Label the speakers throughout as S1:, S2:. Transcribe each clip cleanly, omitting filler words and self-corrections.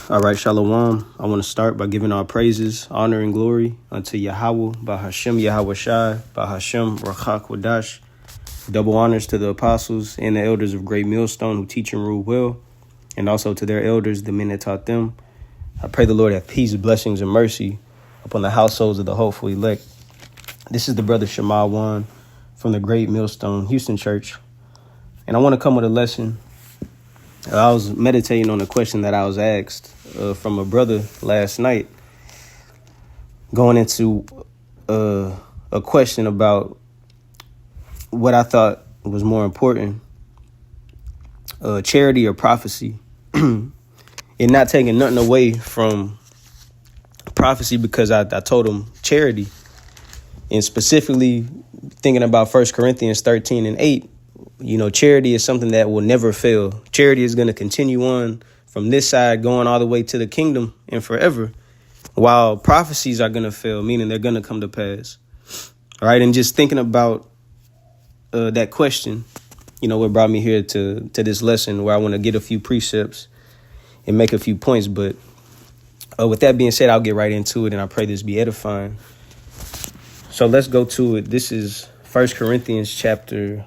S1: All right, Shalom. I want to start by giving our praises, honor, and glory unto Yahweh, Bahashem Yahweh Shai, Bahashem Rachak Wadash. Double honors to the apostles and the elders of Great Millstone who teach and rule well, and also to their elders, the men that taught them. I pray the Lord have peace, blessings, and mercy upon the households of the hopeful elect. This is the brother Shema Wan from the Great Millstone Houston Church, and I want to come with a lesson. I was meditating on a question that I was asked from a brother last night, going into a question about what I thought was more important, charity or prophecy, and not taking nothing away from prophecy because I told him charity, and specifically thinking about 1 Corinthians 13 and 8. You know, charity is something that will never fail. Charity is going to continue on from this side, going all the way to the kingdom and forever, while prophecies are going to fail, meaning they're going to come to pass. All right. And just thinking about that question, you know, what brought me here to this lesson where I want to get a few precepts and make a few points. But with that being said, I'll get right into it, and I pray this be edifying. So let's go to it. This is 1 Corinthians chapter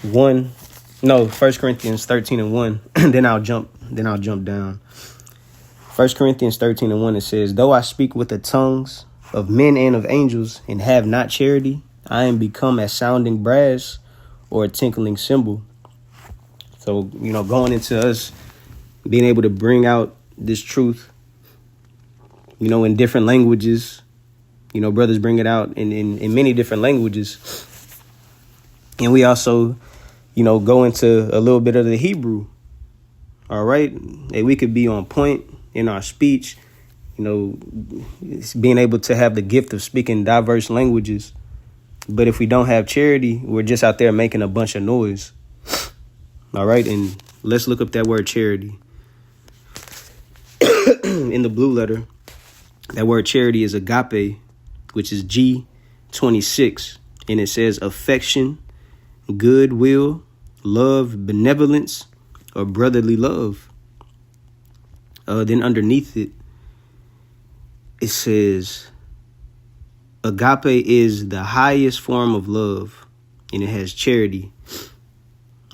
S1: 1 Corinthians 13 and 1. then I'll jump down. 1 Corinthians 13 and 1, it says, though I speak with the tongues of men and of angels and have not charity, I am become as sounding brass or a tinkling cymbal. So, you know, going into us being able to bring out this truth, you know, in different languages, you know, brothers bring it out in many different languages. And we also, you know, go into a little bit of the Hebrew. All right. And we could be on point in our speech, you know, being able to have the gift of speaking diverse languages. But if we don't have charity, we're just out there making a bunch of noise. All right. And let's look up that word charity. In the blue letter, that word charity is agape, which is G26. And it says affection, goodwill, love, benevolence, or brotherly love. Then underneath it, it says agape is the highest form of love, and it has charity.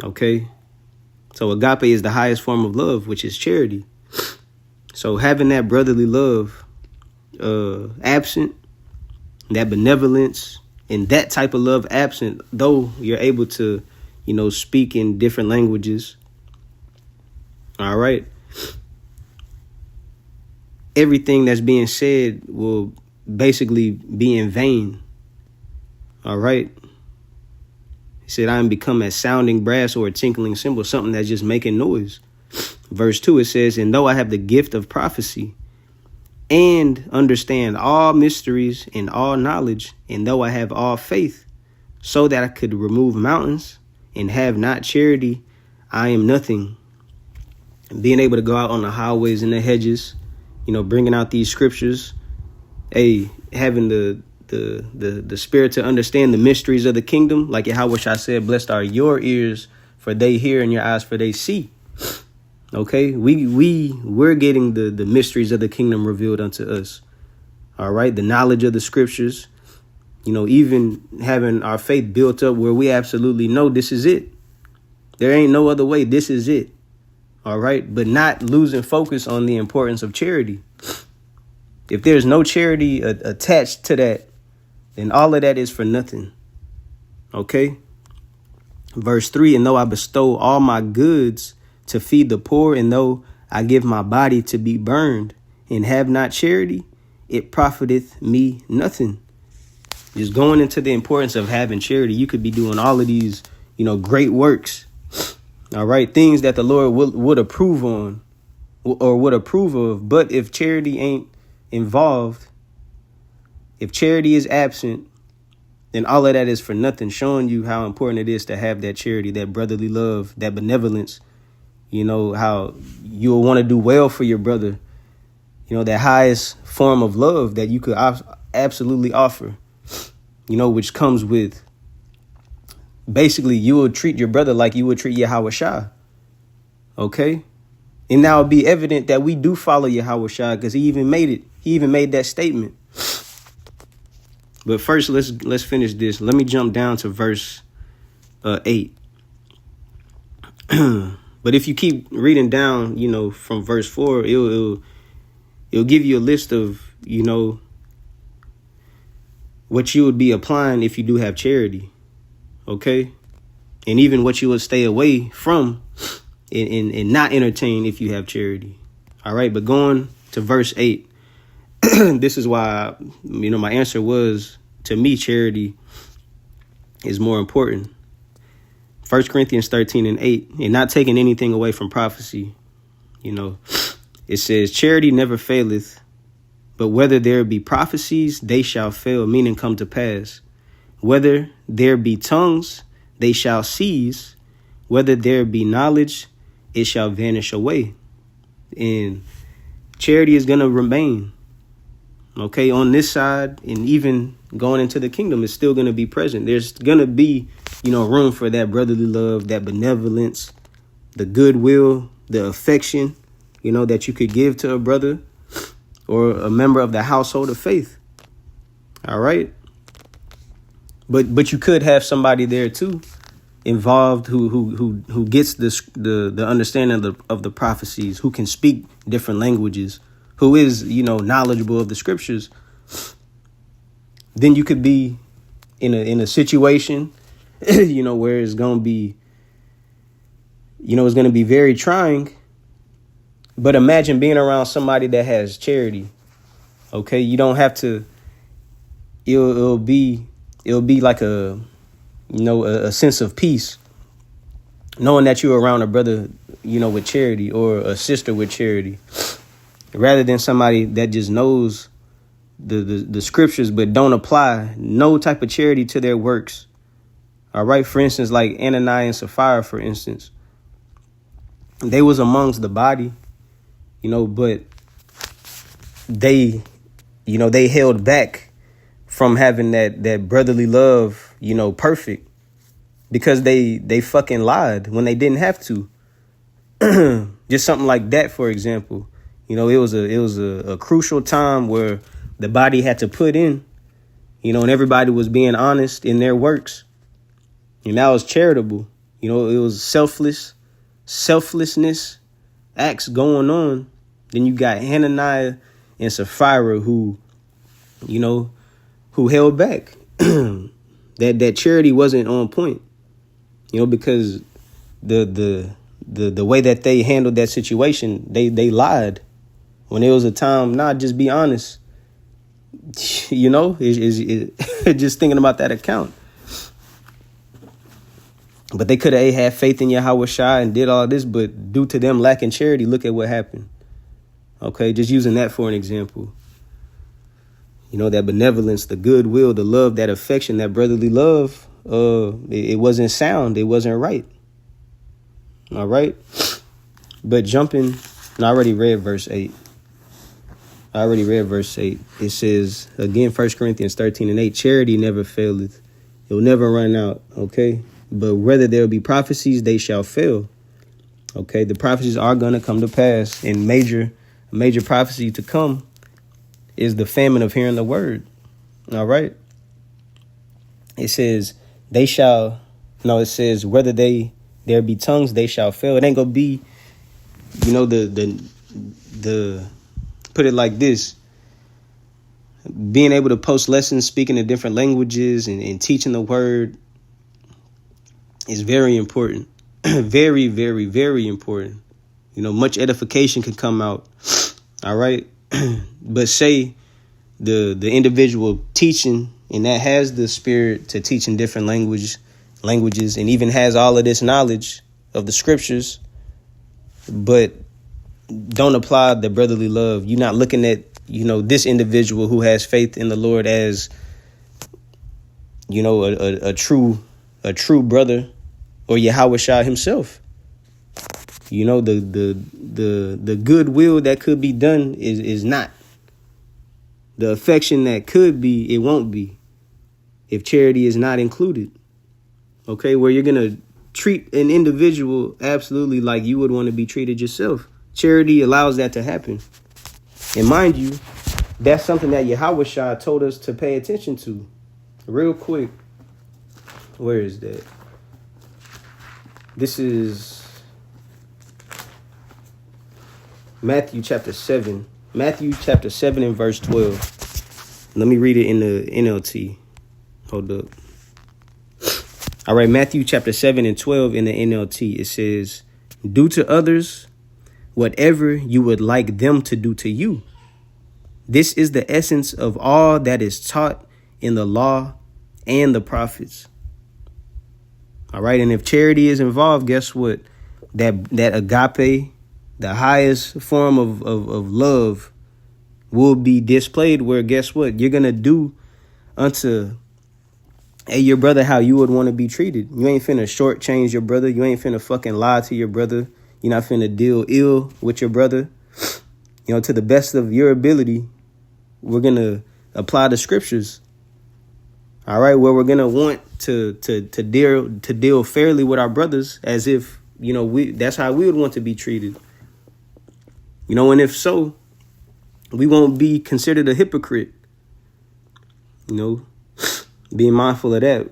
S1: Okay, so agape is the highest form of love, which is charity. So having that brotherly love absent, that benevolence, and that type of love absent, though you're able to, you know, speak in different languages. All right. Everything that's being said will basically be in vain. All right. He said, I am become as sounding brass or a tinkling cymbal, something that's just making noise. Verse 2, it says, and though I have the gift of prophecy and understand all mysteries and all knowledge, and though I have all faith, so that I could remove mountains and have not charity, I am nothing. And being able to go out on the highways and the hedges, you know, bringing out these scriptures, having the spirit to understand the mysteries of the kingdom, like Yahweh Shai said, blessed are your ears, for they hear, and your eyes, for they see. Okay, we're getting the mysteries of the kingdom revealed unto us. All right, the knowledge of the scriptures, you know, even having our faith built up where we absolutely know this is it. There ain't no other way. This is it. All right, but not losing focus on the importance of charity. If there's no charity attached to that, then all of that is for nothing. OK, verse 3, and though I bestow all my goods to feed the poor, and though I give my body to be burned and have not charity, it profiteth me nothing. Just going into the importance of having charity. You could be doing all of these, you know, great works. All right. Things that the Lord would approve on or would approve of. But if charity ain't involved, if charity is absent, then all of that is for nothing, showing you how important it is to have that charity, that brotherly love, that benevolence. You know, how you'll want to do well for your brother. You know, that highest form of love that you could absolutely offer, you know, which comes with basically you will treat your brother like you would treat Yahweh Shai. Okay. And now it'll be evident that we do follow Yahweh Shai, because he even made it. He even made that statement. But first, let's finish this. Let me jump down to verse 8. But if you keep reading down, from verse 4, it'll give you a list of, what you would be applying if you do have charity. Okay? And even what you would stay away from and not entertain if you have charity. All right, but going to verse 8, this is why, my answer was, to me, charity is more important. 1 Corinthians 13:8, and not taking anything away from prophecy. It says, charity never faileth, but whether there be prophecies, they shall fail, meaning come to pass. Whether there be tongues, they shall cease. Whether there be knowledge, it shall vanish away. And charity is going to remain. Okay, on this side, and even going into the kingdom, it's still going to be present. There's going to be, room for that brotherly love, that benevolence, the goodwill, the affection, that you could give to a brother or a member of the household of faith. All right. But you could have somebody there too, involved, who gets the understanding of the prophecies, who can speak different languages, who is, knowledgeable of the scriptures. Then you could be in a situation, where it's going to be, it's going to be very trying. But imagine being around somebody that has charity. Okay, you don't have to. It'll be like a sense of peace, knowing that you're around a brother, with charity, or a sister with charity, rather than somebody that just knows the scriptures but don't apply no type of charity to their works. All right, for instance, like Ananias and Sapphira, for instance, they was amongst the body, but they held back from having that brotherly love, perfect, because they fucking lied when they didn't have to. Just something like that, for example. It was a crucial time where the body had to put in, and everybody was being honest in their works. And that was charitable. It was selflessness acts going on. Then you got Hananiah and Sapphira who held back. that charity wasn't on point, because the way that they handled that situation, they lied when it was a time. Just be honest. It's just thinking about that account. But they could have had faith in Yahweh Shai and did all this, but due to them lacking charity, look at what happened. Okay, just using that for an example. That benevolence, the goodwill, the love, that affection, that brotherly love, it wasn't sound. It wasn't right. All right. But jumping, I already read verse 8. It says, again, 1 Corinthians 13:8, charity never faileth. It will never run out. Okay. But whether there will be prophecies, they shall fail. Okay. The prophecies are going to come to pass. And major prophecy to come is the famine of hearing the word. All right. It says whether there be tongues, they shall fail. It ain't gonna be, the put it like this. Being able to post lessons, speaking in different languages and teaching the word is very important. Very, very, very important. Much edification can come out. All right. But say the individual teaching, and that has the spirit to teach in different languages, and even has all of this knowledge of the scriptures, but don't apply the brotherly love. You're not looking at, this individual who has faith in the Lord as, a true brother, or Yahweh Shai himself. The goodwill that could be done is not. The affection that could be, it won't be, if charity is not included. Okay, where you're going to treat an individual absolutely like you would want to be treated yourself. Charity allows that to happen. And mind you, that's something that Yahweh Shah told us to pay attention to. Real quick. Where is that? This is Matthew chapter 7. Matthew chapter 7 and verse 12. Let me read it in the NLT. Hold up. All right, Matthew chapter 7 and 12 in the NLT. It says, do to others whatever you would like them to do to you. This is the essence of all that is taught in the law and the prophets. All right. And if charity is involved, guess what? That agape, the highest form of love, will be displayed where, guess what? You're going to do unto your brother how you would want to be treated. You ain't finna shortchange your brother. You ain't finna fucking lie to your brother. You're not finna deal ill with your brother. You know, to the best of your ability, we're going to apply the scriptures. All right, where we're going to want to deal fairly with our brothers as if, you know, that's how we would want to be treated. You know, and if so, we won't be considered a hypocrite. You know, being mindful of that.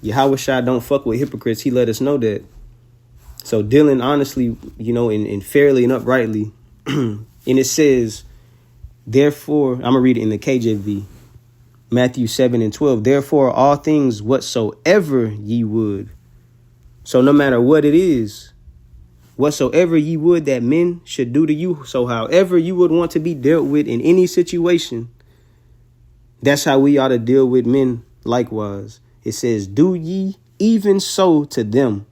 S1: Yahweh Shah don't fuck with hypocrites. He let us know that. So dealing honestly, you know, and fairly and uprightly. And it says, therefore, I'm going to read it in the KJV. Matthew 7 and 12. Therefore, all things whatsoever ye would. So no matter what it is, whatsoever ye would that men should do to you. So however you would want to be dealt with in any situation, that's how we ought to deal with men likewise. It says, do ye even so to them,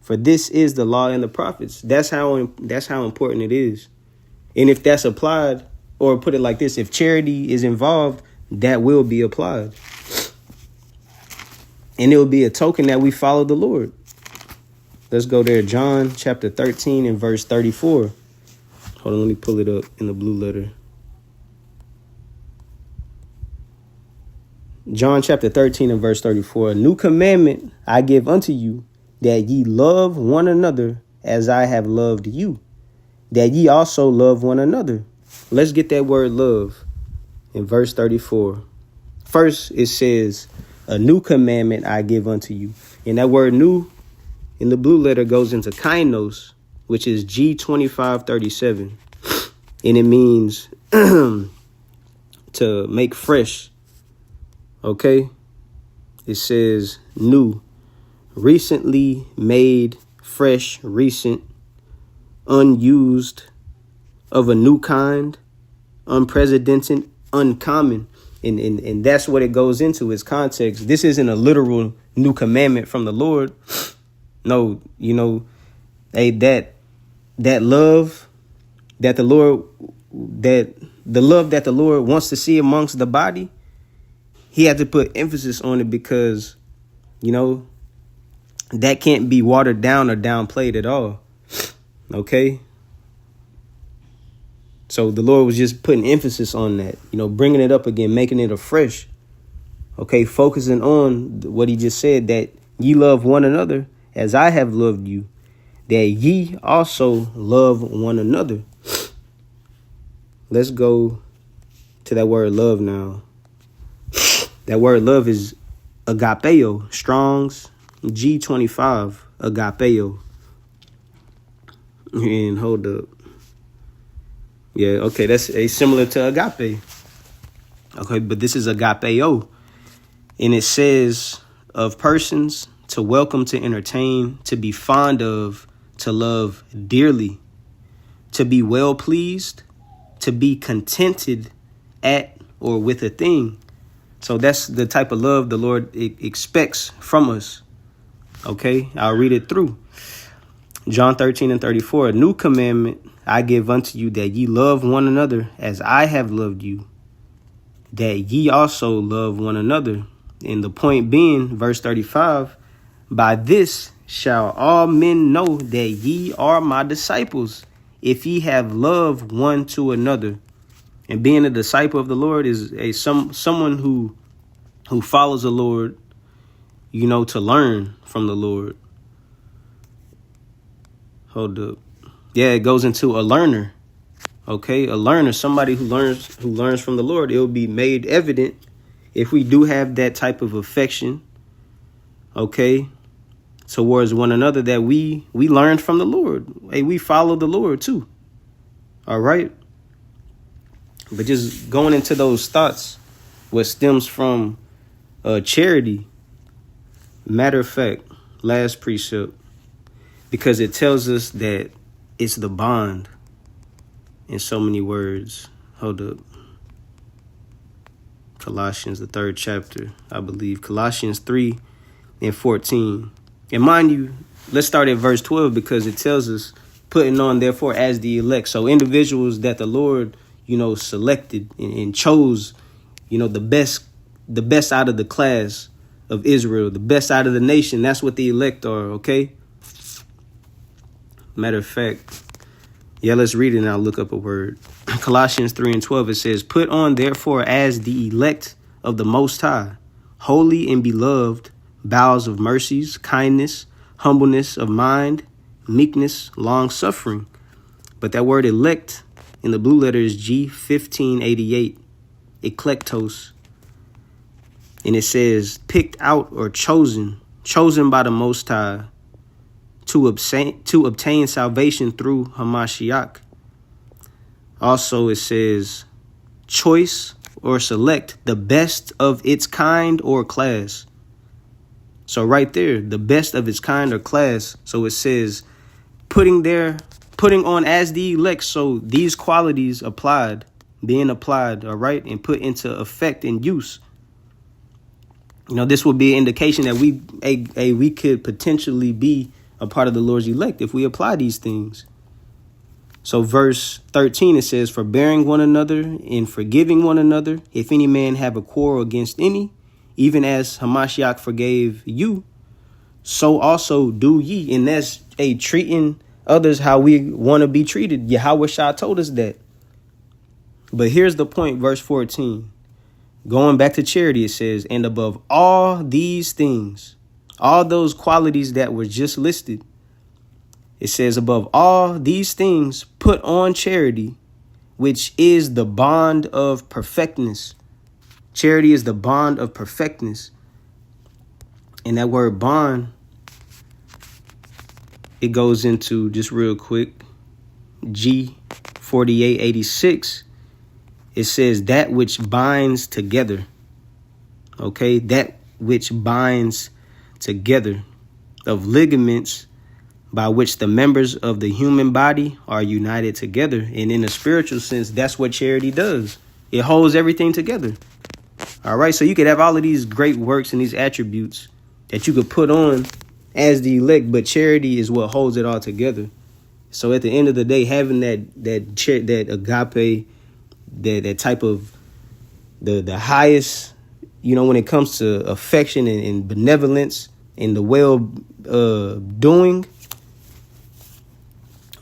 S1: for this is the law and the prophets. That's how important it is. And if that's applied, or put it like this, if charity is involved, that will be applied. And it will be a token that we follow the Lord. Let's go there. John chapter 13 and verse 34. Hold on, let me pull it up in the blue letter. John chapter 13 and verse 34. A new commandment I give unto you, that ye love one another as I have loved you, that ye also love one another. Let's get that word love in verse 34. First, it says, a new commandment I give unto you. And that word new in the blue letter goes into kainos, which is G2537. And it means to make fresh. Okay. It says new, recently made, fresh, recent, unused, of a new kind, unprecedented, uncommon. And that's what it goes into, its context. This isn't a literal new commandment from the Lord. No, you know, hey, that love that the Lord, that the love that the Lord wants to see amongst the body, he had to put emphasis on it because, you know, that can't be watered down or downplayed at all. Okay. So the Lord was just putting emphasis on that, you know, bringing it up again, making it afresh. Okay. Focusing on what he just said, that ye love one another as I have loved you, that ye also love one another. Let's go to that word love now. That word love is agapeo, Strong's G25, agapeo. And hold up. Yeah, okay, that's similar to agape. Okay, but this is agapeo. And it says of persons to welcome, to entertain, to be fond of, to love dearly, to be well pleased, to be contented at or with a thing. So that's the type of love the Lord expects from us. Okay, I'll read it through. John 13 and 34, a new commandment I give unto you, that ye love one another as I have loved you, that ye also love one another. And the point being, verse 35, by this shall all men know that ye are my disciples, if ye have love one to another. And being a disciple of the Lord is someone who follows the Lord, you know, to learn from the Lord. Hold up. Yeah, it goes into a learner. Okay, a learner, somebody who learns from the Lord. It will be made evident if we do have that type of affection, okay, towards one another, that we learn from the Lord. Hey, we follow the Lord too. All right. But just going into those thoughts, what stems from charity. Matter of fact, last precept, because it tells us that it's the bond in so many words. Hold up. Colossians, the 3rd chapter, I believe. Colossians 3:14. And mind you, let's start at verse 12 because it tells us, putting on therefore as the elect. So individuals that the Lord, selected and chose, the best out of the class of Israel, the best out of the nation. That's what the elect are, okay? Matter of fact, yeah, let's read it and I'll look up a word. Colossians 3:12, it says, put on therefore as the elect of the Most High, holy and beloved, bowels of mercies, kindness, humbleness of mind, meekness, long suffering. But that word elect in the blue letter is G1588, eklektos. And it says picked out or chosen by the Most High to obtain salvation through Hamashiach. Also, it says choice or select the best of its kind or class. So right there, the best of its kind or class. So it says putting on as the elect. So these qualities being applied, all right, and put into effect and use. This would be an indication that we could potentially be a part of the Lord's elect if we apply these things. So verse 13, it says, forbearing one another and forgiving one another, if any man have a quarrel against any, even as Hamashiach forgave you, so also do ye. And that's treating others how we want to be treated. Yahweh Shah told us that. But here's the point, verse 14. Going back to charity, it says, and above all these things, all those qualities that were just listed, it says, above all these things, put on charity, which is the bond of perfectness. Charity is the bond of perfectness. And that word bond, it goes into, just real quick, G4886. It says that which binds together. Okay, that which binds together, of ligaments by which the members of the human body are united together. And in a spiritual sense, that's what charity does. It holds everything together. All right, so you could have all of these great works and these attributes that you could put on as the elect, but charity is what holds it all together. So at the end of the day, having that agape, that type of the highest, when it comes to affection and benevolence and the doing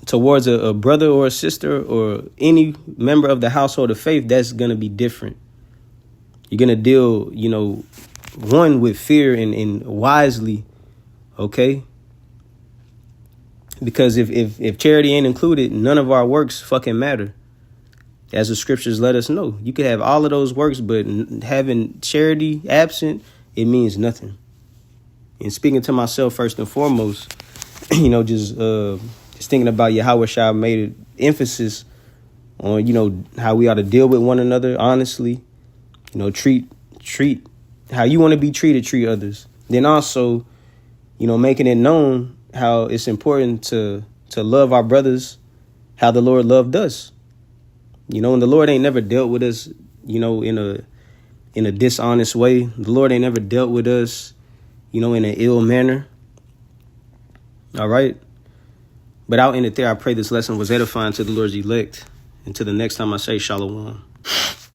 S1: towards a brother or a sister or any member of the household of faith, that's going to be different. You're going to deal, one, with fear and wisely, okay? Because if charity ain't included, none of our works fucking matter. As the scriptures let us know, you could have all of those works, but having charity absent, it means nothing. And speaking to myself first and foremost, just thinking about Yahweh Shah made an emphasis on, how we ought to deal with one another honestly, treat how you want to be treated, treat others. Then also, making it known how it's important to love our brothers, how the Lord loved us. And the Lord ain't never dealt with us, in a dishonest way. The Lord ain't never dealt with us, in an ill manner. All right. But I'll end it there. I pray this lesson was edifying to the Lord's elect. Until the next time I say shalom.